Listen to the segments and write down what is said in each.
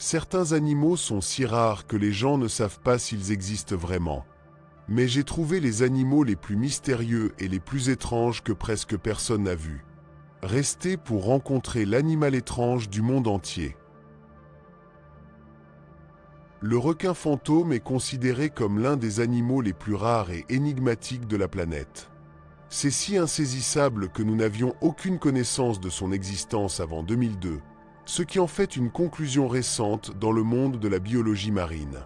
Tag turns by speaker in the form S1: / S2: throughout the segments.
S1: Certains animaux sont si rares que les gens ne savent pas s'ils existent vraiment. Mais j'ai trouvé les animaux les plus mystérieux et les plus étranges que presque personne n'a vus. Restez pour rencontrer l'animal étrange du monde entier. Le requin fantôme est considéré comme l'un des animaux les plus rares et énigmatiques de la planète. C'est si insaisissable que nous n'avions aucune connaissance de son existence avant 2002, ce qui en fait une conclusion récente dans le monde de la biologie marine.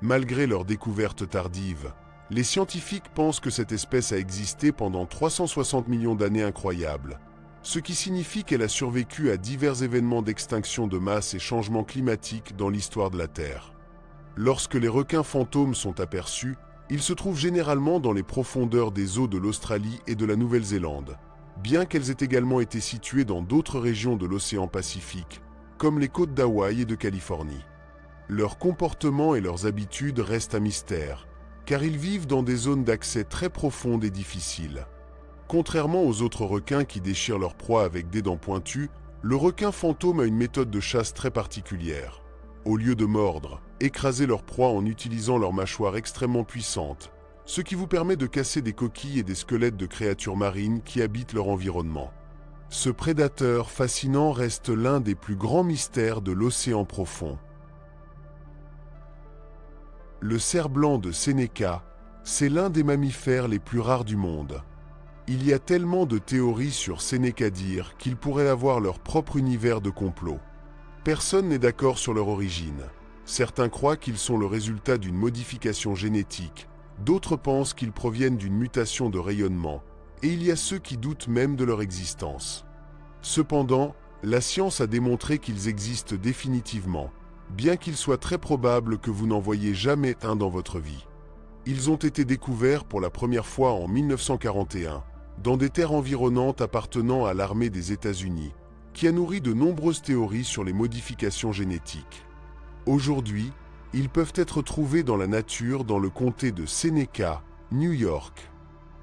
S1: Malgré leur découverte tardive, les scientifiques pensent que cette espèce a existé pendant 360 millions d'années incroyables, ce qui signifie qu'elle a survécu à divers événements d'extinction de masse et changements climatiques dans l'histoire de la Terre. Lorsque les requins fantômes sont aperçus, ils se trouvent généralement dans les profondeurs des eaux de l'Australie et de la Nouvelle-Zélande, bien qu'elles aient également été situées dans d'autres régions de l'océan Pacifique, comme les côtes d'Hawaï et de Californie. Leur comportement et leurs habitudes restent un mystère, car ils vivent dans des zones d'accès très profondes et difficiles. Contrairement aux autres requins qui déchirent leur proie avec des dents pointues, le requin fantôme a une méthode de chasse très particulière. Au lieu de mordre, écraser leur proie en utilisant leur mâchoire extrêmement puissante, ce qui vous permet de casser des coquilles et des squelettes de créatures marines qui habitent leur environnement. Ce prédateur fascinant reste l'un des plus grands mystères de l'océan profond. Le cerf-blanc de Sénéca, c'est l'un des mammifères les plus rares du monde. Il y a tellement de théories sur Sénécadir qu'ils pourraient avoir leur propre univers de complot. Personne n'est d'accord sur leur origine. Certains croient qu'ils sont le résultat d'une modification génétique, d'autres pensent qu'ils proviennent d'une mutation de rayonnement, et il y a ceux qui doutent même de leur existence. Cependant, la science a démontré qu'ils existent définitivement, bien qu'il soit très probable que vous n'en voyiez jamais un dans votre vie. Ils ont été découverts pour la première fois en 1941, dans des terres environnantes appartenant à l'armée des États-Unis, qui a nourri de nombreuses théories sur les modifications génétiques. Aujourd'hui, ils peuvent être trouvés dans la nature dans le comté de Seneca, New York.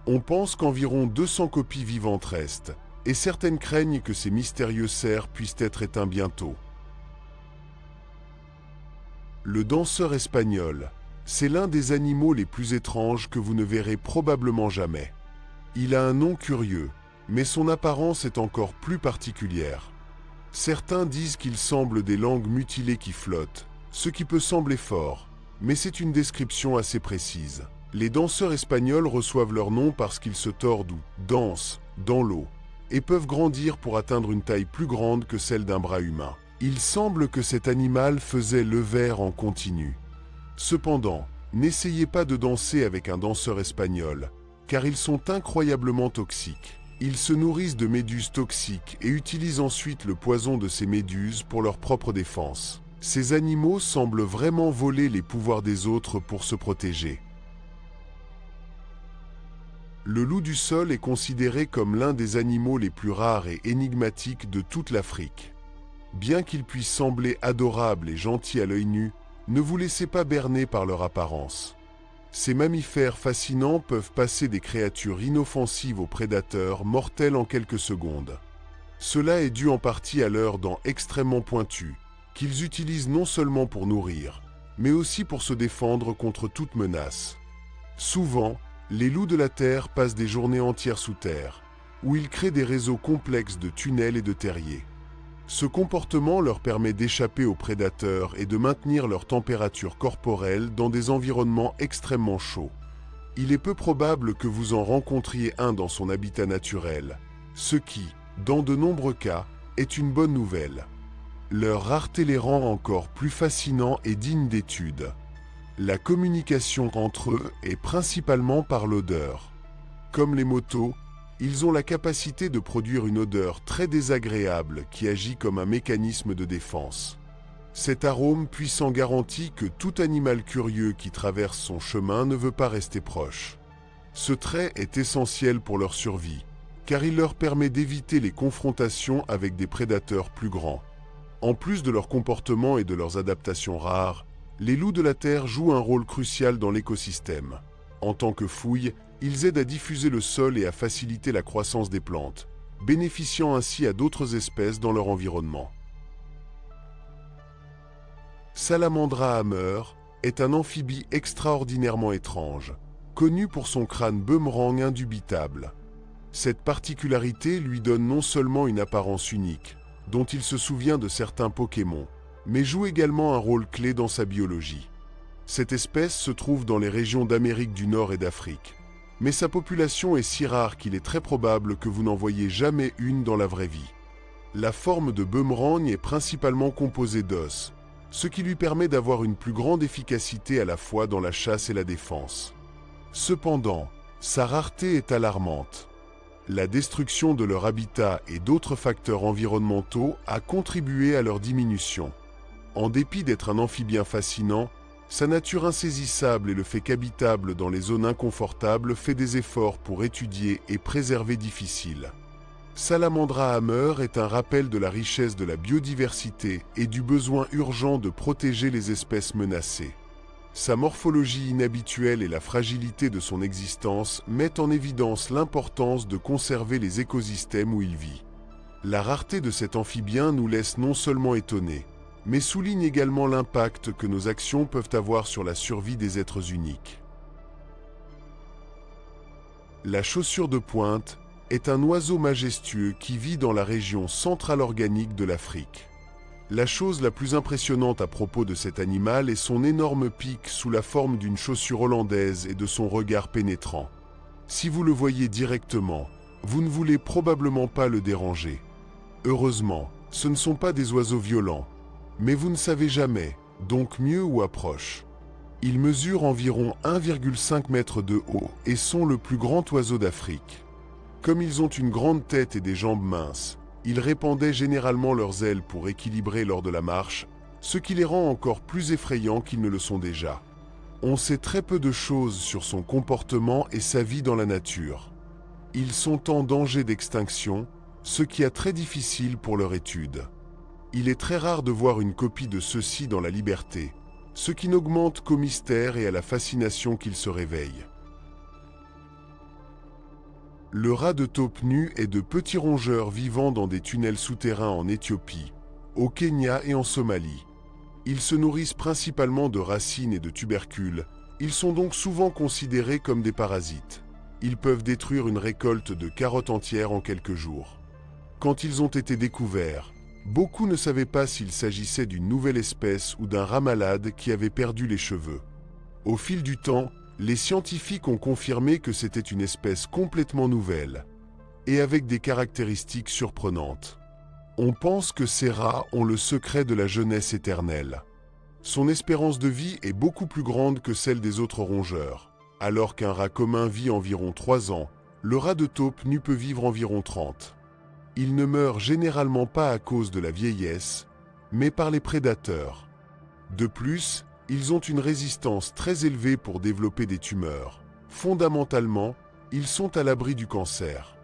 S1: On pense qu'environ 200 copies vivantes restent, et certaines craignent que ces mystérieux cerfs puissent être éteints bientôt. Le danseur espagnol, c'est l'un des animaux les plus étranges que vous ne verrez probablement jamais. Il a un nom curieux, mais son apparence est encore plus particulière. Certains disent qu'il semble des langues mutilées qui flottent, ce qui peut sembler fort, mais c'est une description assez précise. Les danseurs espagnols reçoivent leur nom parce qu'ils se tordent ou dansent dans l'eau et peuvent grandir pour atteindre une taille plus grande que celle d'un bras humain. Il semble que cet animal faisait le vers en continu. Cependant, n'essayez pas de danser avec un danseur espagnol, car ils sont incroyablement toxiques. Ils se nourrissent de méduses toxiques et utilisent ensuite le poison de ces méduses pour leur propre défense. Ces animaux semblent vraiment voler les pouvoirs des autres pour se protéger. Le loup du sol est considéré comme l'un des animaux les plus rares et énigmatiques de toute l'Afrique. Bien qu'il puisse sembler adorable et gentil à l'œil nu, ne vous laissez pas berner par leur apparence. Ces mammifères fascinants peuvent passer des créatures inoffensives aux prédateurs mortels en quelques secondes. Cela est dû en partie à leurs dents extrêmement pointues, qu'ils utilisent non seulement pour nourrir, mais aussi pour se défendre contre toute menace. Souvent, les loups de la terre passent des journées entières sous terre, où ils créent des réseaux complexes de tunnels et de terriers. Ce comportement leur permet d'échapper aux prédateurs et de maintenir leur température corporelle dans des environnements extrêmement chauds. Il est peu probable que vous en rencontriez un dans son habitat naturel, ce qui, dans de nombreux cas, est une bonne nouvelle. Leur rareté les rend encore plus fascinants et dignes d'étude. La communication entre eux est principalement par l'odeur. Comme les motos, ils ont la capacité de produire une odeur très désagréable qui agit comme un mécanisme de défense. Cet arôme puissant garantit que tout animal curieux qui traverse son chemin ne veut pas rester proche. Ce trait est essentiel pour leur survie, car il leur permet d'éviter les confrontations avec des prédateurs plus grands. En plus de leur comportement et de leurs adaptations rares, les loups de la terre jouent un rôle crucial dans l'écosystème. En tant que fouilles, ils aident à diffuser le sol et à faciliter la croissance des plantes, bénéficiant ainsi à d'autres espèces dans leur environnement. Salamandra hammer est un amphibie extraordinairement étrange, connu pour son crâne boomerang indubitable. Cette particularité lui donne non seulement une apparence unique, dont il se souvient de certains Pokémon, mais joue également un rôle clé dans sa biologie. Cette espèce se trouve dans les régions d'Amérique du Nord et d'Afrique, mais sa population est si rare qu'il est très probable que vous n'en voyez jamais une dans la vraie vie. La forme de boomerang est principalement composée d'os, ce qui lui permet d'avoir une plus grande efficacité à la fois dans la chasse et la défense. Cependant, sa rareté est alarmante. La destruction de leur habitat et d'autres facteurs environnementaux a contribué à leur diminution. En dépit d'être un amphibien fascinant, sa nature insaisissable et le fait qu'habitable dans les zones inconfortables fait des efforts pour étudier et préserver difficiles. Salamandra hammer est un rappel de la richesse de la biodiversité et du besoin urgent de protéger les espèces menacées. Sa morphologie inhabituelle et la fragilité de son existence mettent en évidence l'importance de conserver les écosystèmes où il vit. La rareté de cet amphibien nous laisse non seulement étonnés, mais souligne également l'impact que nos actions peuvent avoir sur la survie des êtres uniques. La chaussure de pointe est un oiseau majestueux qui vit dans la région centrale organique de l'Afrique. La chose la plus impressionnante à propos de cet animal est son énorme pic sous la forme d'une chaussure hollandaise et de son regard pénétrant. Si vous le voyez directement, vous ne voulez probablement pas le déranger. Heureusement, ce ne sont pas des oiseaux violents, mais vous ne savez jamais, donc mieux ou approche. Ils mesurent environ 1,5 m de haut et sont le plus grand oiseau d'Afrique. Comme ils ont une grande tête et des jambes minces, ils répandaient généralement leurs ailes pour équilibrer lors de la marche, ce qui les rend encore plus effrayants qu'ils ne le sont déjà. On sait très peu de choses sur son comportement et sa vie dans la nature. Ils sont en danger d'extinction, ce qui est très difficile pour leur étude. Il est très rare de voir une copie de ceux-ci dans la liberté, ce qui n'augmente qu'au mystère et à la fascination qu'ils se réveillent. Le rat de taupe nu est de petits rongeurs vivant dans des tunnels souterrains en Éthiopie, au Kenya et en Somalie. Ils se nourrissent principalement de racines et de tubercules, ils sont donc souvent considérés comme des parasites. Ils peuvent détruire une récolte de carottes entières en quelques jours. Quand ils ont été découverts, beaucoup ne savaient pas s'il s'agissait d'une nouvelle espèce ou d'un rat malade qui avait perdu les cheveux. Au fil du temps, les scientifiques ont confirmé que c'était une espèce complètement nouvelle et avec des caractéristiques surprenantes. On pense que ces rats ont le secret de la jeunesse éternelle. Son espérance de vie est beaucoup plus grande que celle des autres rongeurs. Alors qu'un rat commun vit environ 3 ans, le rat de taupe nu peut vivre environ 30. Il ne meurt généralement pas à cause de la vieillesse, mais par les prédateurs. De plus, ils ont une résistance très élevée pour développer des tumeurs. Fondamentalement, ils sont à l'abri du cancer.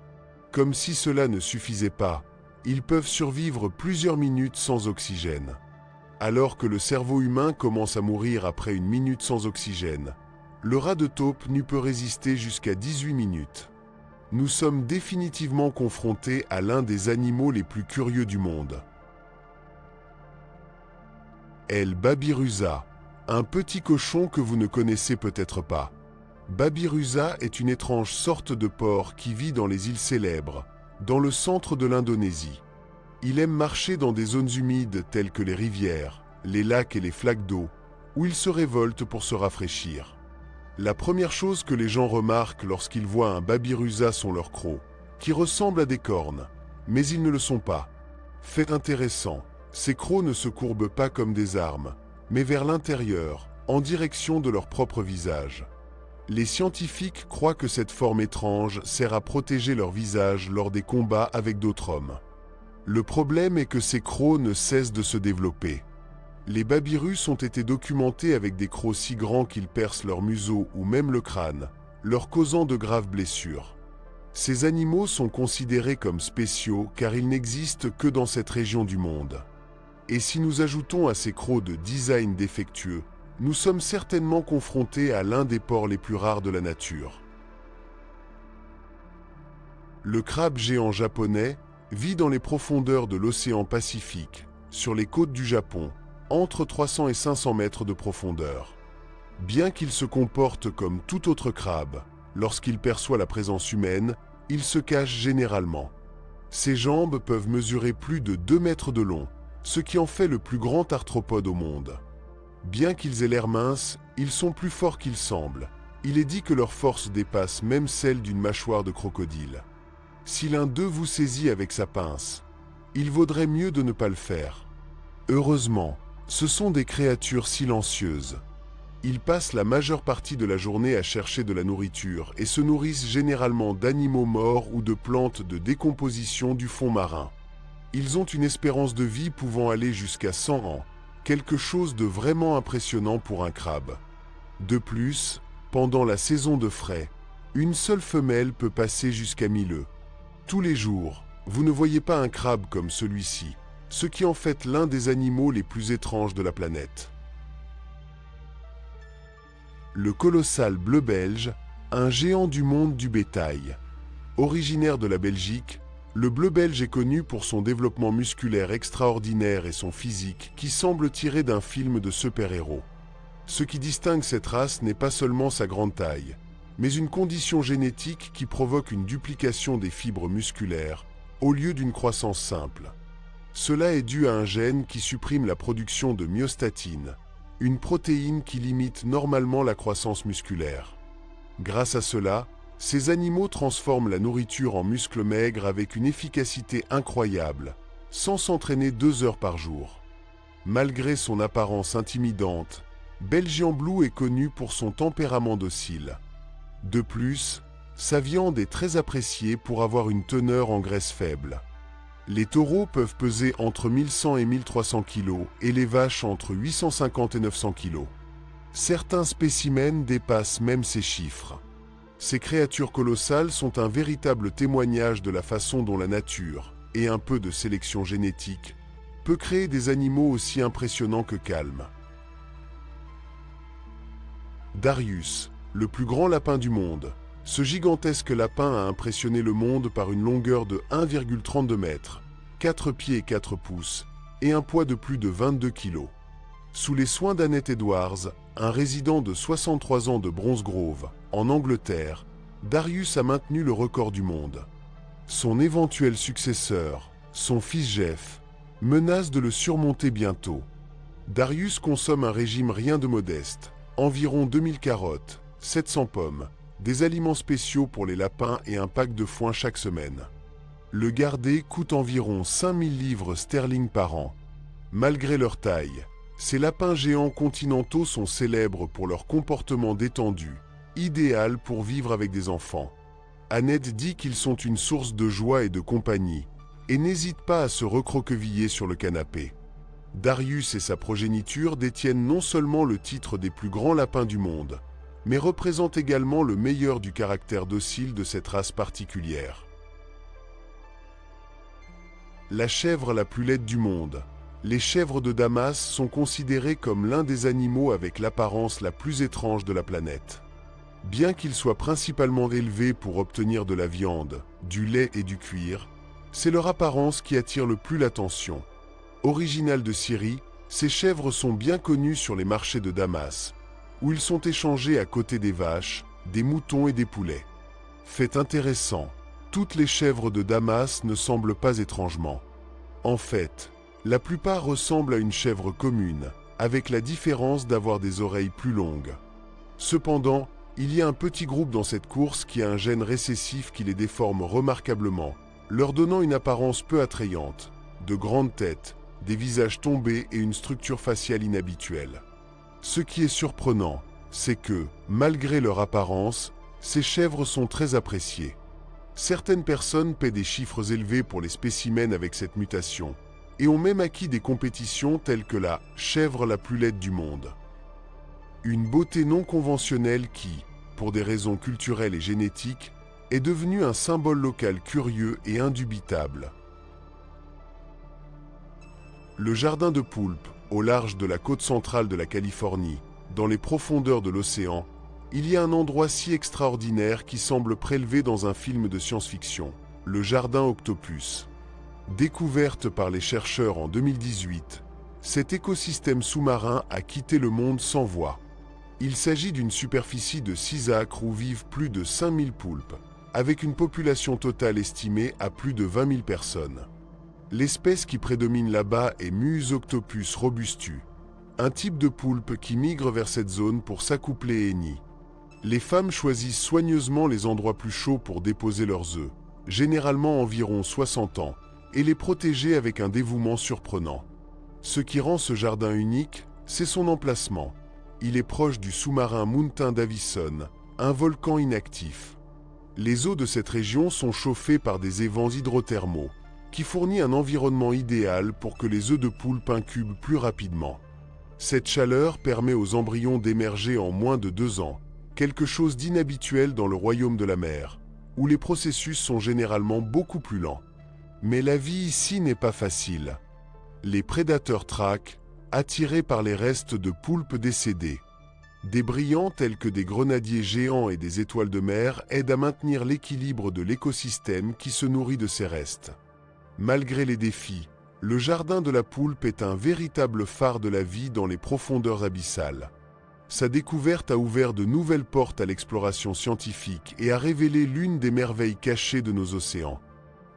S1: Comme si cela ne suffisait pas, ils peuvent survivre plusieurs minutes sans oxygène. Alors que le cerveau humain commence à mourir après une minute sans oxygène, le rat de taupe nu peut résister jusqu'à 18 minutes. Nous sommes définitivement confrontés à l'un des animaux les plus curieux du monde. El Babirusa, un petit cochon que vous ne connaissez peut-être pas. Babirusa est une étrange sorte de porc qui vit dans les îles Célèbres, dans le centre de l'Indonésie. Il aime marcher dans des zones humides telles que les rivières, les lacs et les flaques d'eau, où il se révolte pour se rafraîchir. La première chose que les gens remarquent lorsqu'ils voient un babirusa sont leurs crocs, qui ressemblent à des cornes, mais ils ne le sont pas. Fait intéressant, ces crocs ne se courbent pas comme des armes, mais vers l'intérieur, en direction de leur propre visage. Les scientifiques croient que cette forme étrange sert à protéger leur visage lors des combats avec d'autres hommes. Le problème est que ces crocs ne cessent de se développer. Les babirus ont été documentés avec des crocs si grands qu'ils percent leur museau ou même le crâne, leur causant de graves blessures. Ces animaux sont considérés comme spéciaux car ils n'existent que dans cette région du monde. Et si nous ajoutons à ces crocs de design défectueux, nous sommes certainement confrontés à l'un des porcs les plus rares de la nature. Le crabe géant japonais vit dans les profondeurs de l'océan Pacifique, sur les côtes du Japon, entre 300 et 500 mètres de profondeur. Bien qu'il se comporte comme tout autre crabe, lorsqu'il perçoit la présence humaine, il se cache généralement. Ses jambes peuvent mesurer plus de 2 mètres de long, ce qui en fait le plus grand arthropode au monde. Bien qu'ils aient l'air minces, ils sont plus forts qu'ils semblent. Il est dit que leur force dépasse même celle d'une mâchoire de crocodile. Si l'un d'eux vous saisit avec sa pince, il vaudrait mieux de ne pas le faire. Heureusement, ce sont des créatures silencieuses. Ils passent la majeure partie de la journée à chercher de la nourriture et se nourrissent généralement d'animaux morts ou de plantes de décomposition du fond marin. Ils ont une espérance de vie pouvant aller jusqu'à 100 ans, quelque chose de vraiment impressionnant pour un crabe. De plus, pendant la saison de frai, une seule femelle peut passer jusqu'à 1000 œufs. Tous les jours, vous ne voyez pas un crabe comme celui-ci, ce qui en fait l'un des animaux les plus étranges de la planète. Le colossal bleu belge, un géant du monde du bétail. Originaire de la Belgique, le bleu belge est connu pour son développement musculaire extraordinaire et son physique qui semble tiré d'un film de super-héros. Ce qui distingue cette race n'est pas seulement sa grande taille, mais une condition génétique qui provoque une duplication des fibres musculaires au lieu d'une croissance simple. Cela est dû à un gène qui supprime la production de myostatine, une protéine qui limite normalement la croissance musculaire. Grâce à cela, ces animaux transforment la nourriture en muscles maigres avec une efficacité incroyable, sans s'entraîner 2 heures par jour. Malgré son apparence intimidante, Belgian Blue est connu pour son tempérament docile. De plus, sa viande est très appréciée pour avoir une teneur en graisse faible. Les taureaux peuvent peser entre 1100 et 1300 kg et les vaches entre 850 et 900 kg. Certains spécimens dépassent même ces chiffres. Ces créatures colossales sont un véritable témoignage de la façon dont la nature, et un peu de sélection génétique, peut créer des animaux aussi impressionnants que calmes. Darius, le plus grand lapin du monde. Ce gigantesque lapin a impressionné le monde par une longueur de 1,32 mètres, 4 pieds et 4 pouces, et un poids de plus de 22 kg. Sous les soins d'Annette Edwards, un résident de 63 ans de Bronze Grove, en Angleterre, Darius a maintenu le record du monde. Son éventuel successeur, son fils Jeff, menace de le surmonter bientôt. Darius consomme un régime rien de modeste, environ 2000 carottes, 700 pommes, des aliments spéciaux pour les lapins et un pack de foin chaque semaine. Le garder coûte environ 5000 livres sterling par an. Malgré leur taille, ces lapins géants continentaux sont célèbres pour leur comportement détendu, idéal pour vivre avec des enfants. Annette dit qu'ils sont une source de joie et de compagnie, et n'hésite pas à se recroqueviller sur le canapé. Darius et sa progéniture détiennent non seulement le titre des plus grands lapins du monde, mais représentent également le meilleur du caractère docile de cette race particulière. La chèvre la plus laide du monde. Les chèvres de Damas sont considérées comme l'un des animaux avec l'apparence la plus étrange de la planète. Bien qu'ils soient principalement élevés pour obtenir de la viande, du lait et du cuir, c'est leur apparence qui attire le plus l'attention. Originales de Syrie, ces chèvres sont bien connues sur les marchés de Damas, où ils sont échangés à côté des vaches, des moutons et des poulets. Fait intéressant, toutes les chèvres de Damas ne semblent pas étrangement. En fait, la plupart ressemblent à une chèvre commune, avec la différence d'avoir des oreilles plus longues. Cependant, il y a un petit groupe dans cette course qui a un gène récessif qui les déforme remarquablement, leur donnant une apparence peu attrayante, de grandes têtes, des visages tombés et une structure faciale inhabituelle. Ce qui est surprenant, c'est que, malgré leur apparence, ces chèvres sont très appréciées. Certaines personnes paient des chiffres élevés pour les spécimens avec cette mutation, et ont même acquis des compétitions telles que la chèvre la plus laide du monde. Une beauté non conventionnelle qui, pour des raisons culturelles et génétiques, est devenue un symbole local curieux et indubitable. Le jardin de poulpes, au large de la côte centrale de la Californie, dans les profondeurs de l'océan, il y a un endroit si extraordinaire qui semble prélevé dans un film de science-fiction, le jardin Octopus. Découverte par les chercheurs en 2018, cet écosystème sous-marin a quitté le monde sans voix. Il s'agit d'une superficie de 6 acres où vivent plus de 5000 poulpes, avec une population totale estimée à plus de 20 000 personnes. L'espèce qui prédomine là-bas est Muusoctopus robustus, un type de poulpe qui migre vers cette zone pour s'accoupler et nid. Les femmes choisissent soigneusement les endroits plus chauds pour déposer leurs œufs, généralement environ 60 ans, et les protéger avec un dévouement surprenant. Ce qui rend ce jardin unique, c'est son emplacement. Il est proche du sous-marin Mountain Davison, un volcan inactif. Les eaux de cette région sont chauffées par des évents hydrothermaux, qui fournit un environnement idéal pour que les œufs de poulpe incubent plus rapidement. Cette chaleur permet aux embryons d'émerger en moins de 2 ans, quelque chose d'inhabituel dans le royaume de la mer, où les processus sont généralement beaucoup plus lents. Mais la vie ici n'est pas facile. Les prédateurs traquent, attirés par les restes de poulpes décédés. Des brillants tels que des grenadiers géants et des étoiles de mer aident à maintenir l'équilibre de l'écosystème qui se nourrit de ces restes. Malgré les défis, le jardin de la poulpe est un véritable phare de la vie dans les profondeurs abyssales. Sa découverte a ouvert de nouvelles portes à l'exploration scientifique et a révélé l'une des merveilles cachées de nos océans.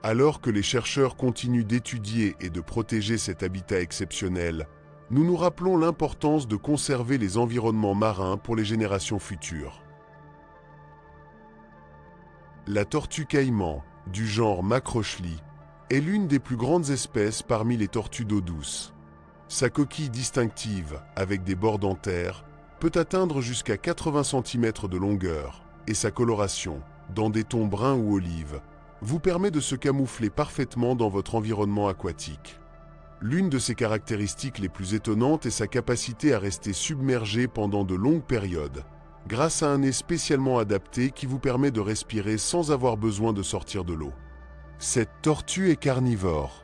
S1: Alors que les chercheurs continuent d'étudier et de protéger cet habitat exceptionnel, nous nous rappelons l'importance de conserver les environnements marins pour les générations futures. La tortue caïman, du genre Macrochely, est l'une des plus grandes espèces parmi les tortues d'eau douce. Sa coquille distinctive, avec des bords dentaires, peut atteindre jusqu'à 80 cm de longueur, et sa coloration, dans des tons bruns ou olives, vous permet de se camoufler parfaitement dans votre environnement aquatique. L'une de ses caractéristiques les plus étonnantes est sa capacité à rester submergée pendant de longues périodes, grâce à un nez spécialement adapté qui vous permet de respirer sans avoir besoin de sortir de l'eau. Cette tortue est carnivore.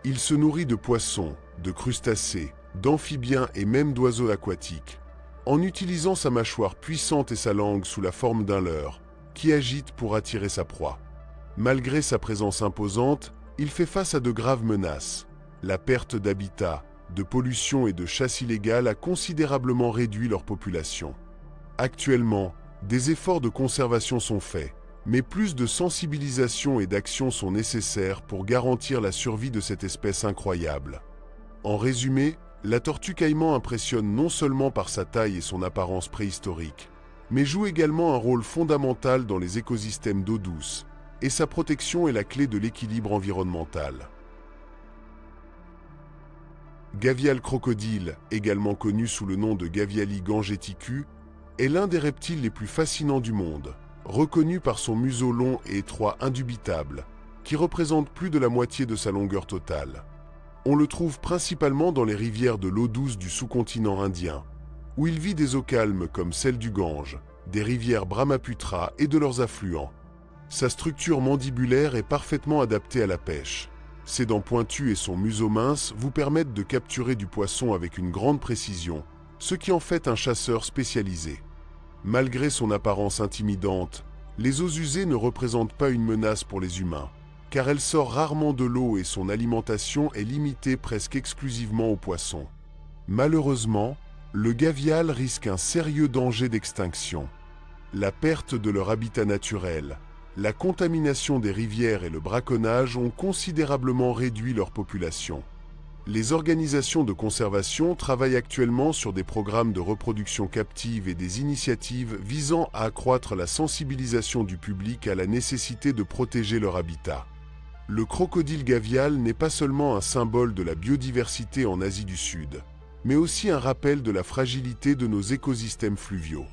S1: Il se nourrit de poissons, de crustacés, d'amphibiens et même d'oiseaux aquatiques, en utilisant sa mâchoire puissante et sa langue sous la forme d'un leurre, qui agite pour attirer sa proie. Malgré sa présence imposante, il fait face à de graves menaces. La perte d'habitat, de pollution et de chasse illégale a considérablement réduit leur population. Actuellement, des efforts de conservation sont faits, mais plus de sensibilisation et d'action sont nécessaires pour garantir la survie de cette espèce incroyable. En résumé, la tortue caïman impressionne non seulement par sa taille et son apparence préhistorique, mais joue également un rôle fondamental dans les écosystèmes d'eau douce, et sa protection est la clé de l'équilibre environnemental. Gavial crocodile, également connu sous le nom de Gaviali gangeticus, est l'un des reptiles les plus fascinants du monde, reconnu par son museau long et étroit indubitable, qui représente plus de la moitié de sa longueur totale. On le trouve principalement dans les rivières de l'eau douce du sous-continent indien, où il vit des eaux calmes comme celle du Gange, des rivières Brahmaputra et de leurs affluents. Sa structure mandibulaire est parfaitement adaptée à la pêche. Ses dents pointues et son museau mince vous permettent de capturer du poisson avec une grande précision, ce qui en fait un chasseur spécialisé. Malgré son apparence intimidante, les eaux usées ne représentent pas une menace pour les humains, car elle sort rarement de l'eau et son alimentation est limitée presque exclusivement aux poissons. Malheureusement, le gavial risque un sérieux danger d'extinction. La perte de leur habitat naturel, la contamination des rivières et le braconnage ont considérablement réduit leur population. Les organisations de conservation travaillent actuellement sur des programmes de reproduction captive et des initiatives visant à accroître la sensibilisation du public à la nécessité de protéger leur habitat. Le crocodile gavial n'est pas seulement un symbole de la biodiversité en Asie du Sud, mais aussi un rappel de la fragilité de nos écosystèmes fluviaux.